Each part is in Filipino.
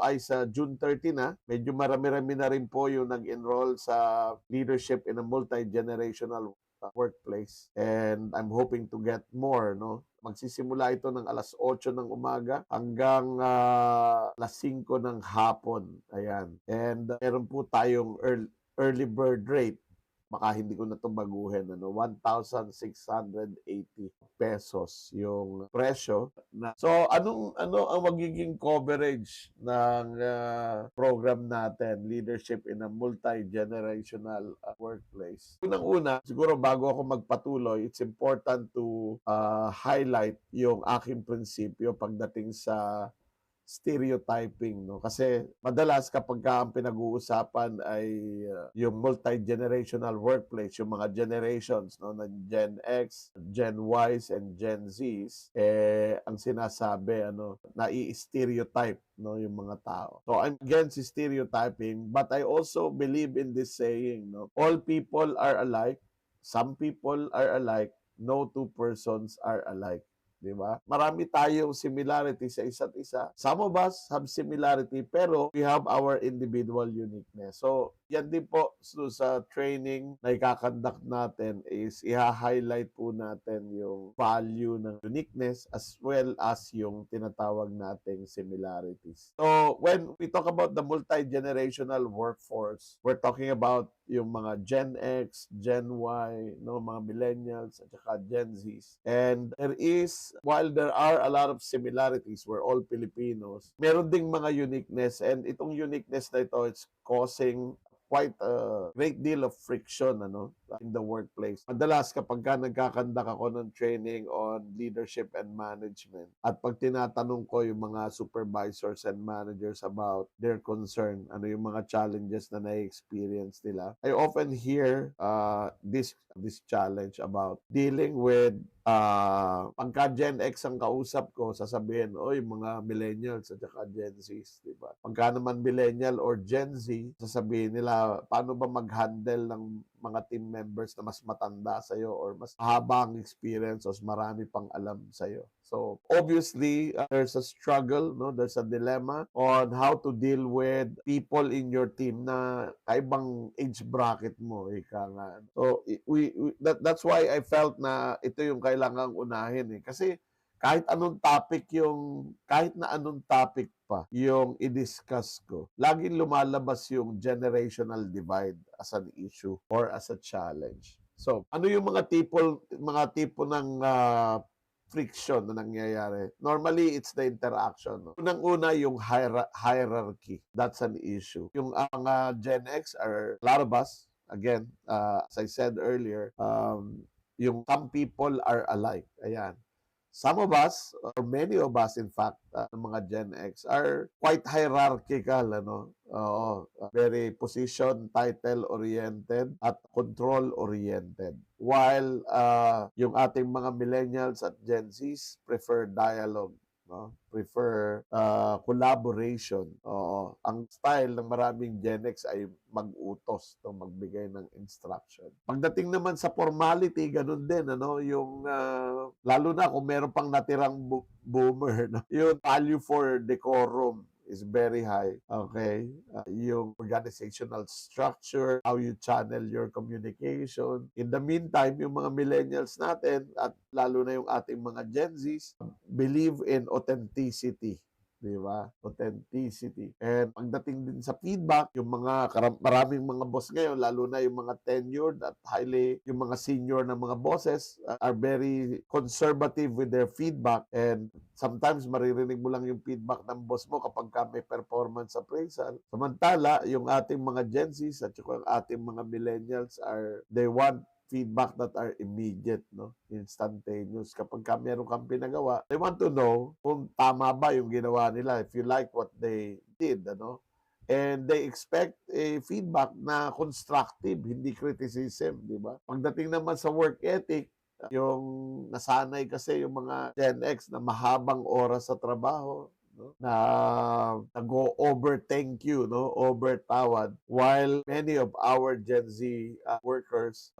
ay sa June 30 na. Medyo marami-rami na rin po yung nag-enroll sa Leadership in a Multi-Generational Workplace. And I'm hoping to get more, no? Magsisimula ito ng alas 8 ng umaga hanggang alas 5 ng hapon. Ayan. And meron po tayong early bird rate. Baka hindi ko na ito baguhin. 1,680 pesos yung presyo. So, ano ang magiging coverage ng program natin, Leadership in a Multi-Generational Workplace? Unang-una, siguro bago ako magpatuloy, it's important to highlight yung aking prinsipyo pagdating sa stereotyping, no? Kasi madalas kapag ang pinag-uusapan ay yung multi-generational workplace, yung mga generations, no, na Gen X, Gen Ys, and Gen Zs, ang sinasabi, nai-stereotype, no, yung mga tao. So I'm against stereotyping, but I also believe in this saying, no, all people are alike, some people are alike, no two persons are alike. Di ba? Marami tayong similarity sa isa't isa. Some of us have similarity, pero we have our individual uniqueness. So, yan din po sa training na ikakandak natin is i-highlight po natin yung value ng uniqueness as well as yung tinatawag nating similarities. So, when we talk about the multi-generational workforce, we're talking about yung mga Gen X, Gen Y, no, mga millennials, at saka Gen Zs. And while there are a lot of similarities, we're all Filipinos, meron ding mga uniqueness, and itong uniqueness na ito, it's causing quite a great deal of friction in the workplace. Madalas kapag nagkakandak ako ng training on leadership and management at pag tinatanong ko yung mga supervisors and managers about their concern, ano yung mga challenges na na-experience nila, I often hear this challenge about dealing with pagka Gen X ang kausap ko, sasabihin, oy, mga millennials at saka Gen Zs, di ba? Pagka naman millennial or Gen Z, sasabihin nila, paano ba mag-handle ng mga team members na mas matanda sa'yo or mas habang experience o mas marami pang alam sa'yo. So, obviously, there's a struggle, no? There's a dilemma on how to deal with people in your team na kaibang age bracket mo, ika nga. So, that's why I felt na ito yung kailangang unahin eh. Kasi kahit na anong topic pa yung i-discuss ko, laging lumalabas yung generational divide as an issue or as a challenge. So, ano yung mga tipo ng friction na nangyayari? Normally, it's the interaction. No? Unang-una, yung hierarchy. That's an issue. Yung Gen X are a lot of us, again, as I said earlier, yung some people are alike. Ayan. Some of us, or many of us in fact, mga Gen X are quite hierarchical, very position, title-oriented at control-oriented. While yung ating mga millennials at Gen Zs prefer dialogue, no? Prefer collaboration. Oo. Ang style ng maraming Gen X ay mag-utos, no? Magbigay ng instruction. Pagdating naman sa formality, ganun din, yung lalo na kung meron pang natirang boomer, no? Yung value for decorum is very high. Okay? Yung organizational structure, how you channel your communication. In the meantime, yung mga millennials natin at lalo na yung ating mga Gen Zs believe in authenticity. Di ba? Authenticity. And pagdating din sa feedback, yung maraming mga boss ngayon, lalo na yung mga tenured at yung mga senior na mga bosses are very conservative with their feedback, and sometimes maririnig mo lang yung feedback ng boss mo kapag may performance appraisal. Samantala, yung ating mga Gen Zs at yung ating mga millennials they want feedback that are immediate, no? Instantaneous. Kapag meron kang pinagawa, they want to know kung tama ba yung ginawa nila, if you like what they did, and they expect a feedback na constructive, hindi criticism, di ba? Pagdating naman sa work ethic, yung nasanay kasi yung mga Gen X na mahabang oras sa trabaho, no? Na go over thank you, no? Over tawad, while many of our Gen Z workers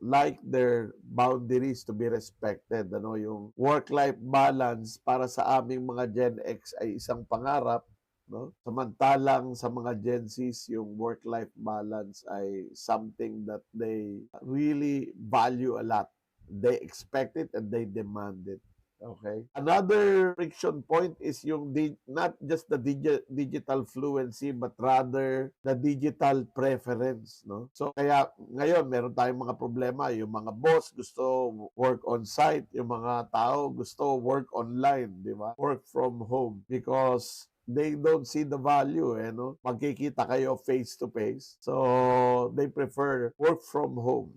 like their boundaries to be respected, yung work-life balance para sa aming mga Gen X ay isang pangarap, no? Samantalang sa mga Gen Zs, yung work-life balance ay something that they really value a lot. They expect it and they demand it. Okay. Another friction point is yung not just the digital fluency but rather the digital preference, no? So kaya ngayon meron tayong mga problema, yung mga boss gusto work on site, yung mga tao gusto work online, di ba? Work from home because they don't see the value, no? Magkikita kayo face to face. So they prefer work from home.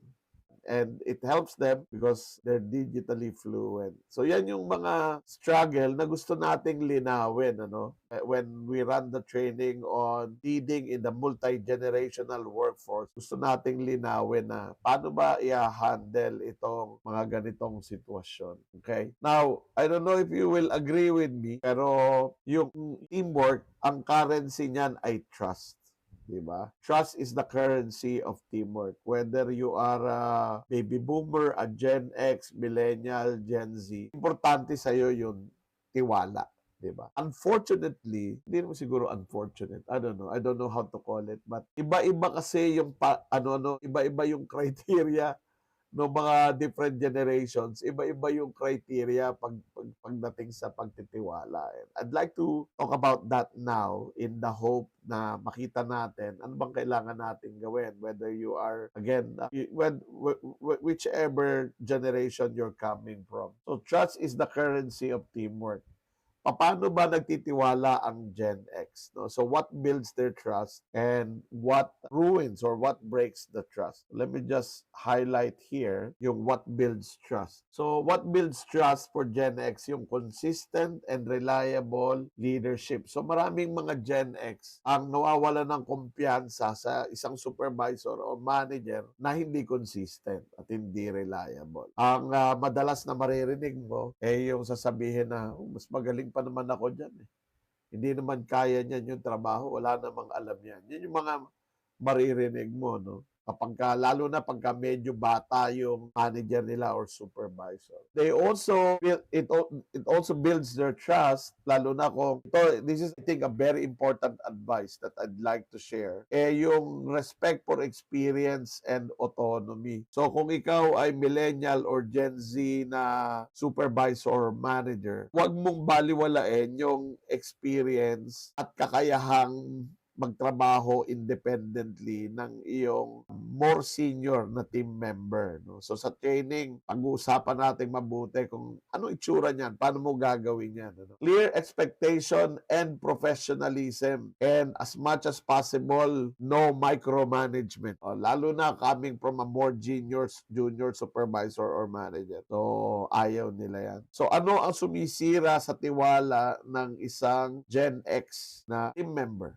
And it helps them because they're digitally fluent. So yan yung mga struggle na gusto nating linawin, ano? When we run the training on leading in the multi-generational workforce, gusto nating linawin na paano ba i-handle itong mga ganitong sitwasyon. Okay? Now, I don't know if you will agree with me, pero yung teamwork, ang currency niyan ay trust. Diba? Trust is the currency of teamwork. Whether you are a baby boomer, a Gen X, millennial, Gen Z, importante sa'yo yung tiwala. Diba? Unfortunately, hindi naman siguro unfortunate. I don't know. I don't know how to call it. But iba-iba kasi yung iba-iba yung criteria no mga different generations, iba-iba yung criteria pagdating sa pagtitiwala. And I'd like to talk about that now in the hope na makita natin ano bang kailangan natin gawin, whether you are, again, whichever generation you're coming from. So trust is the currency of teamwork. Paano ba nagtitiwala ang Gen X? No? So what builds their trust and what ruins or what breaks the trust? Let me just highlight here yung what builds trust. So what builds trust for Gen X? Yung consistent and reliable leadership. So maraming mga Gen X ang nawawala ng kumpiyansa sa isang supervisor o manager na hindi consistent at hindi reliable. Ang madalas na maririnig mo ay yung sasabihin na mas magaling pa naman ako dyan. Hindi naman kaya niyan yung trabaho. Wala namang alam yan. Yan yung mga maririnig mo, no? Lalo na pagka medyo bata yung manager nila or supervisor. They also, it also builds their trust, lalo na kung, this is, I think, a very important advice that I'd like to share, yung respect for experience and autonomy. So kung ikaw ay millennial or Gen Z na supervisor or manager, huwag mong baliwalain yung experience at kakayahang magtrabaho independently ng iyong more senior na team member. No? So sa training, pag-uusapan natin mabuti kung ano itsura niyan, paano mo gagawin yan. Ano? Clear expectation and professionalism, and as much as possible, no micromanagement. Lalo na coming from a more junior supervisor or manager. So ayaw nila yan. So ano ang sumisira sa tiwala ng isang Gen X na team member?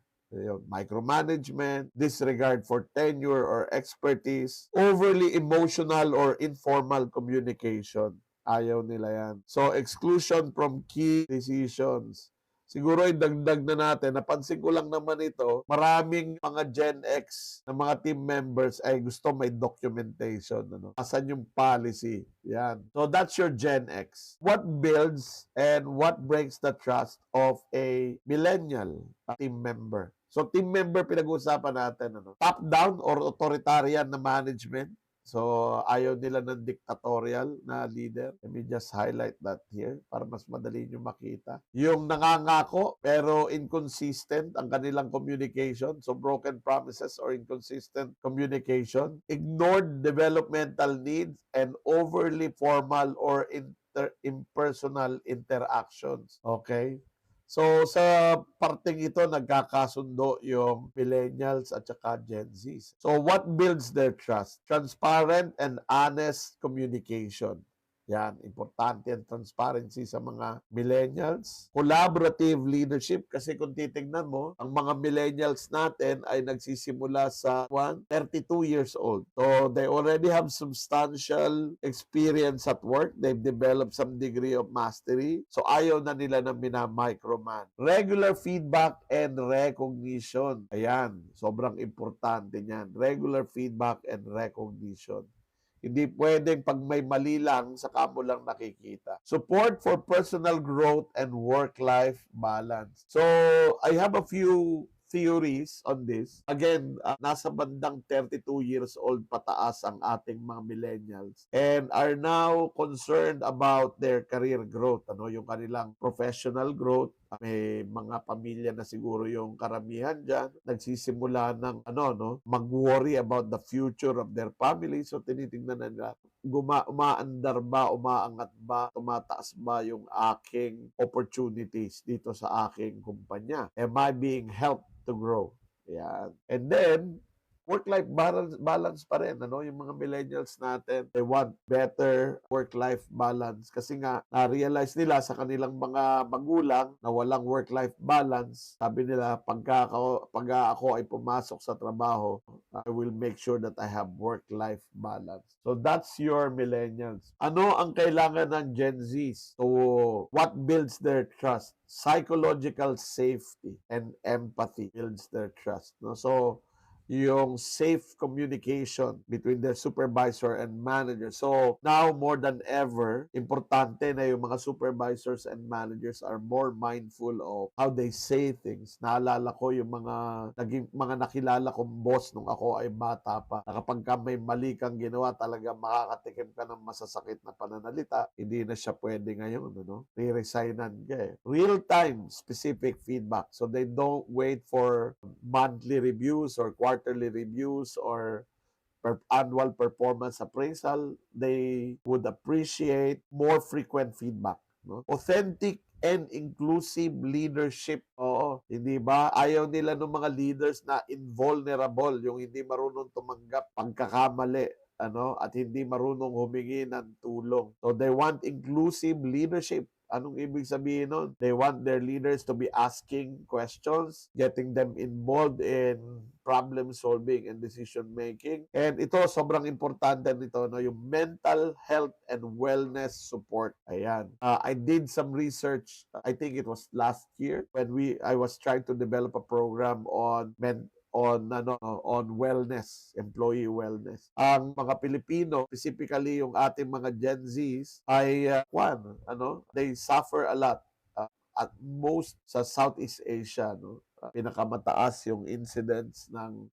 Micromanagement, disregard for tenure or expertise, overly emotional or informal communication. Ayaw nila yan. So, exclusion from key decisions. Siguro dagdag na natin, napansin ko lang naman ito, maraming mga Gen X na mga team members ay gusto may documentation. Ano? Asan yung policy? Yan. So that's your Gen X. What builds and what breaks the trust of a millennial team member? So team member pinag-uusapan natin. Ano? Top-down or authoritarian na management. So, ayaw nila ng dictatorial na leader. Let me just highlight that here para mas madali nyo makita. Yung nangangako pero inconsistent ang kanilang communication. So, broken promises or inconsistent communication. Ignored developmental needs and overly formal or impersonal interactions. Okay? So, sa parteng ito, nagkakasundo yung millennials at saka Gen Zs. So, what builds their trust? Transparent and honest communication. Yan, importante ang transparency sa mga millennials. Collaborative leadership, kasi kung titignan mo, ang mga millennials natin ay nagsisimula sa 32 years old. So, they already have substantial experience at work. They've developed some degree of mastery. So, ayaw na nila na minamicroman. Regular feedback and recognition. Ayan, sobrang importante niyan. Regular feedback and recognition. Hindi pwedeng pag may mali lang, saka mo lang nakikita. Support for personal growth and work-life balance. So, I have a few theories on this. Again, nasa bandang 32 years old pataas ang ating mga millennials and are now concerned about their career growth, yung kanilang professional growth. May mga pamilya na siguro yung karamihan dyan, nagsisimula ng mag-worry about the future of their family. So tinitingnan na nila, umaandar ba, umaangat ba, tumataas ba yung aking opportunities dito sa aking kumpanya? Am I being helped to grow? Yan. And then, work-life balance pa rin. Yung mga millennials natin, they want better work-life balance. Kasi nga, na-realize nila sa kanilang mga magulang na walang work-life balance. Sabi nila, pag ako ay pumasok sa trabaho, I will make sure that I have work-life balance. So that's your millennials. Ano ang kailangan ng Gen Zs? So, what builds their trust? Psychological safety and empathy builds their trust. So, yung safe communication between their supervisor and manager. So, now more than ever, importante na yung mga supervisors and managers are more mindful of how they say things. Naalala ko yung mga nakilala kong boss nung ako ay bata pa. Na kapag may mali kang ginawa, talaga makakatikim ka ng masasakit na pananalita. Hindi na siya pwede ngayon. Re-resignan ka eh. Real-time specific feedback. So, they don't wait for monthly reviews or quarterly reviews or annual performance appraisal. They would appreciate more frequent feedback. Authentic and inclusive leadership. Oo, hindi ba? Ayaw nila ng mga leaders na invulnerable, yung hindi marunong tumanggap pagkakamali, at hindi marunong humingi ng tulong. So they want inclusive leadership. Anong ibig sabihin nun? They want their leaders to be asking questions, getting them involved in problem solving and decision making. And ito, sobrang importante nito, yung mental health and wellness support. Ayan. I did some research, I think it was last year, when I was trying to develop a program on wellness, employee wellness. Ang mga Pilipino, specifically yung ating mga Gen Zs, ay they suffer a lot. At most sa Southeast Asia, pinakamataas yung incidents ng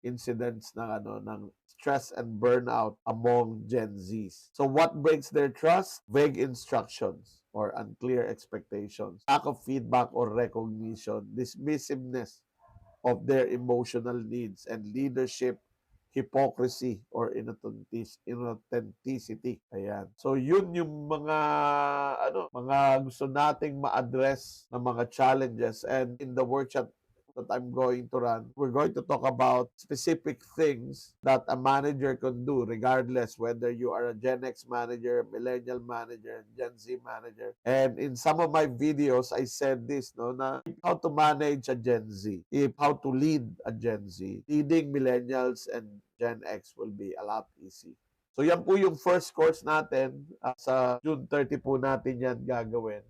stress and burnout among Gen Zs. So what breaks their trust? Vague instructions or unclear expectations, lack of feedback or recognition, dismissiveness of their emotional needs, and leadership hypocrisy or inauthenticity. Ayan. So yun yung mga gusto nating ma-address na mga challenges, and in the workshop that I'm going to run, we're going to talk about specific things that a manager can do regardless whether you are a Gen X manager, millennial manager, Gen Z manager. And in some of my videos, I said this, na how to manage a Gen Z, how to lead a Gen Z. Leading millennials and Gen X will be a lot easy. So yan po yung first course natin. Sa June 30 po natin yan gagawin.